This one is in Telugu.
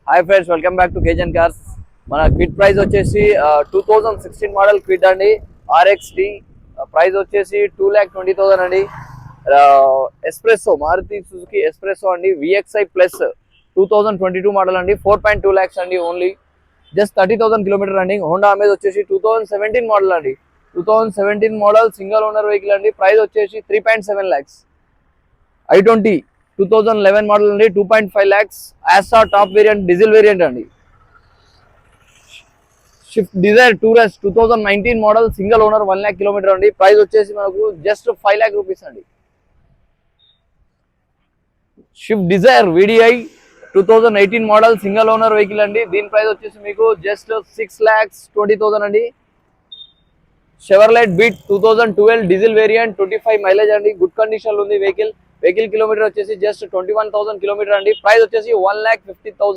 Hi friends, welcome back to కేజన్ కార్స్. మన క్విడ్ ప్రైస్ వచ్చేసి 2016 మోడల్ క్విడ్ అండి. RXD ప్రైస్ వచ్చేసి 2,20,000 అండి. ఎస్ప్రెస్సో మారుతి సుజుకి ఎస్ప్రెస్సో అండి, VXI ప్లస్ 2022 మోడల్ అండి. 4.2 lakhs అండి. Only just 30,000 kilometre running. Honda Amaze వచ్చేసి 2017 మోడల్ అండి. 2017 మోడల్ సింగల్ ఓనర్ వెహికల్ అండి. ప్రైస్ వచ్చేసి 3.7 lakhs. I20 2011 మోడల్ అండి. 2.5 lakhs. Asta top variant, diesel variant అండి. Swift Dzire Tour S 2019 model single owner 1 lakh kilometre అండి. ప్రైస్ వచ్చేసి మనకు జస్ట్ 5 lakh రూపీస్ అండి. Swift Dzire VDI 2018 model single owner vehicle అండి. దీని ప్రైస్ వచ్చేసి మీకు జస్ట్ 6,20,000 అండి. Chevrolet Beat 2012 diesel variant, 25 mileage అండి. గుడ్ కండిషన్ ఉంది వెహికల్ కిలోమీటర్ వచ్చేసి జస్ట్ 21,000 కిలోమీటర్ అండి. ప్రైస్ వచ్చేసి 1,50,000.